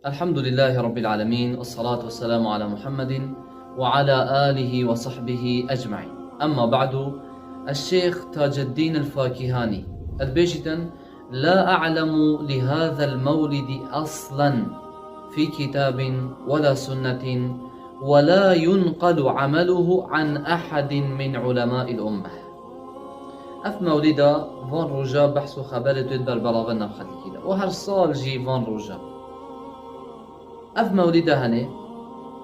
الحمد لله رب العالمين، والصلاة والسلام على محمد وعلى آله وصحبه أجمعين. أما بعد، الشيخ تاج الدين الفاكهاني البيجتن: لا أعلم لهذا المولد أصلا في كتاب ولا سنة، ولا ينقل عمله عن أحد من علماء الأمة. أف مولدا فان رجا بحث خبر تدبر بلاغنا بخلقنا وهر صال جي فان رجا أف مولده هني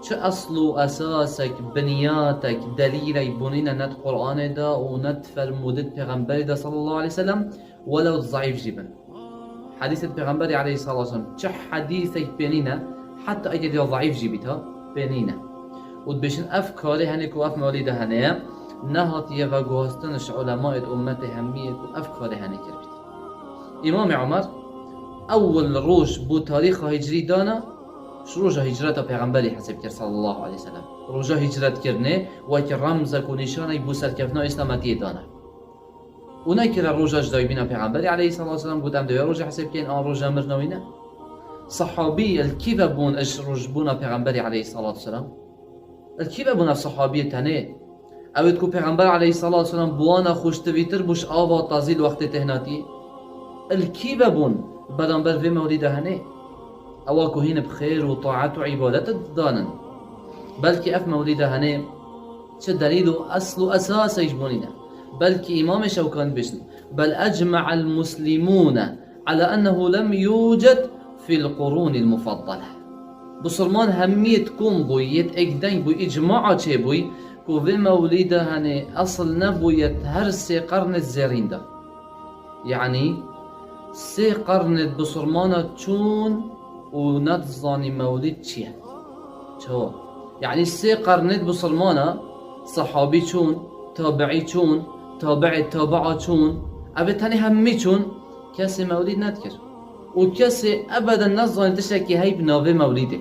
چه أصل و أساسك بنياتك دليلي بنينا ند قرآن دا و ند فرمودت پیغمبر دا صلى الله عليه وسلم ولو ضعيف جبن حديث پیغمبر عليه الصلاة والسلام چه حديثك بنينا حتى اگر ضعيف جبتها بنينا و بشن أف كاري هني و أف مولده هني نهاتيه و گوهستنش علماء أمت همية و أف كاري هني كربت. إمام عمر أول روش بو تاريخ هجري دانا روژا هجرت پیغمبری حسب کرد صلی الله علیه وسلم. روژا هجرت کرنه و که رمز و نشانه بو سرکفنا اسلامتی دانه. اونایی که روژا جدای بینا پیغمبری علیه الصلاة والسلام گفتم دوی روژا حسب کن آن روژا مرنوینه. صحابی الکیف بون اش روژ بونا پیغمبری علیه الصلاة والسلام. الکیف بون صحابی تنه. اوید کو پیغمبر علیه الصلاة والسلام بوانا خوشتویتر بوش آوا تازیل وقت تهناتی. الکیف بون برانبر وی مولده هنه. اواكو هنا بخير وطاعة وعبادة دانن بلكي اف مولده هنه چه دليل اصل اساس يجبوننا بلكي امام شوكان بشن بل اجمع المسلمون على انه لم يوجد في القرون المفضلة. بسلمان همية كون بوي يتأكدين بوي اجماع چه بوي كو في مولده هنه اصل نبويت هر سي قرن الزيرين ده يعني سي قرن بسلمانه چون و نتظاني مولد چیه؟ چه؟ يعني سه قرنت بسلمانه صحابي چون، تابعي چون، تابع تابعه چون، ابتني همي چون کسی مولد ندکر و کسی ابدا نظاني تشكي هاي بناوه مولده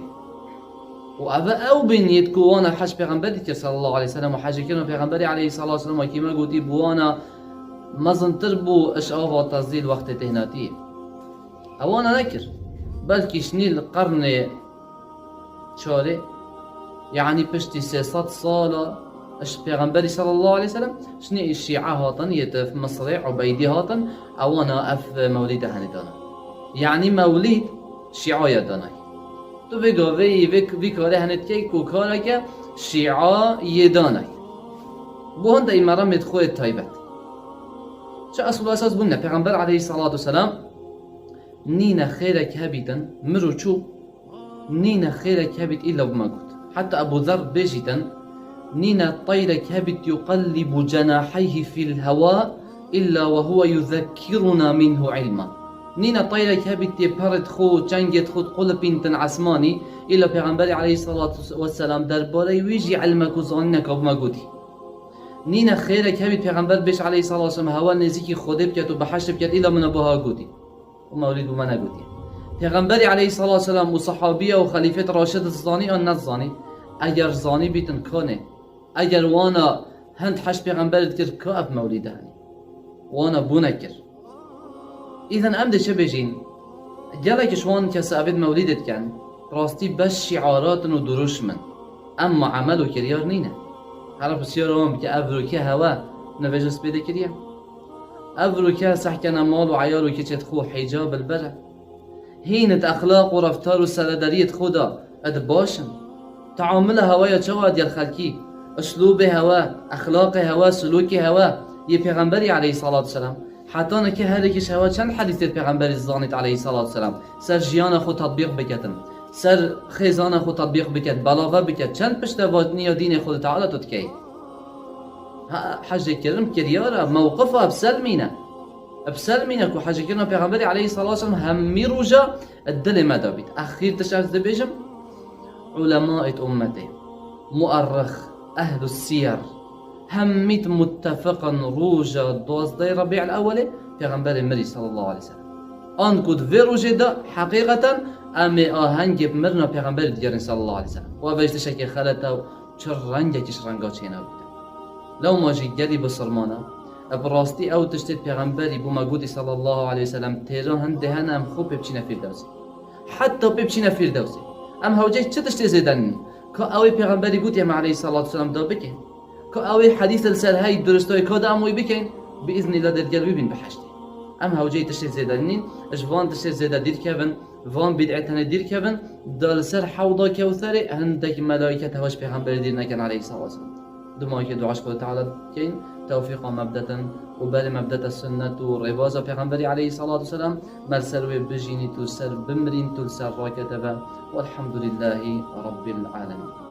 و او بنيت كوانا حج پیغمبری که صلى الله عليه وسلم و حج كرنا پیغمبری عليه الصلاة والسلام و كيما قوتي بوانا مزنتر بو اشعاف و تزديل وقت تهناتي اوانا نكر بلكي شني القرن شاري يعني بشتي 600 صالة اش پیغمبري صلى الله عليه وسلم شني الشيعة هاتن يتف مصرع عبيدي هاتن اوانا اف مولده هندانا يعني مولد شيعة يداناي تو بيقو في كاره هندكي كو كارك شيعة يداناي بو هنده اي مدخول التايبت شا اصل اساس بنا پیغمبر عليه الصلاة والسلام نينا خيرك هابتا مرو شو نينا خيرك هابت إلا بما قلت. حتى أبو ذر بيجتا نينا طيرك هابت يقلب جناحيه في الهواء إلا وهو يذكرنا منه علما. نينا طيرك هابت يبرد خو جنجت خود قلب تن عسماني إلا پیغمبر عليه الصلاة والسلام درباري ويجي علمك وظنك بما قلتي. نينا خيرك هابت پیغمبر بيش عليه الصلاة والسلام هوا نزيكي خوده بكت وبحشت بكت إلا من أبوها قلتي ومولد وما نقولي. پیغمبری علیه الصلاة والسلام و صحابیه و خلیفه راشد الزانی آن نزانی اگر زانی بیتن کنه اگر وانا هند حش پیغمبرت کرد که اف مولده هنی وانا بو نکر اذن امده چه بجین گلک شوان کس ابد مولدت کن راستی بس شعارات و دروش من اما عمل و کریار نینه حرف بسیار هم که افرو که هوا نوجس بیده کریم افرو که سحکن مال و عیال و که چت خو حجاب البره هینت اخلاق و رفتار و سردریت خدا اد باشن تعامل هوای چواد یا خلکی اسلوب هوا اخلاق هوا سلوک هوا یه پیغمبری علیه الصلاة والسلام حتی نکه هر یکیش هوا چند حدیث پیغمبری زانت علیه الصلاة والسلام سر جیان خود تطبیق بکتن سر خیزان خود تطبیق بکت بلاغه بکت چند پشت وادنی و دین خود تعالی تتکی حج کرم کریاره موقفه بسلمينه كو حاجة كنا پیغمبر عليه الصلاة والسلام همي روجا الدل ما دابيت أخير تشعر دبيجم علماء أمته مؤرخ أهل السير هميت متفقا روجا دوازدي ربيع الأول پیغمبر مري صلى الله عليه وسلم آن كود في روجا دا حقيقة أمي آهنگ بمرنا پیغمبر ديارين صلى الله عليه وسلم وابجد شكي خلطه و چر رنگه كش رنگا چينا بيتا لو ما جي جدي بسلمانه براستی او تشتید پیغمبری بو مگودی صلی الله علیه وسلم تیران هنده هنم خوب بچینه فیردوسی حتى بيبشينا فردوسي. ام هوجي تشتشتي زيدني كو اوي پیغمبري گوتي ما عليه الصلاه والسلام دو بكين كو اوي حديث السر هاي درستوي كود اموي بكين باذن الله درجال بين بحشتي. ام هوجي تشتي زيدني اش فان تشتي زيدا دير كبن فان بدعتنا دير كبن دال سر حوضا كوثري هندك ملائكه هواش پیغمبر ديرنا كان عليه الصلاه والسلام. دماغ که دعاش خود تعالی کن توفیق مبدتا و بل مبدت السنة و رواز پیغمبری علیه الصلاة والسلام مرسل و بجینی تو سر بمرین تو سر راکتبه والحمد لله رب العالمين.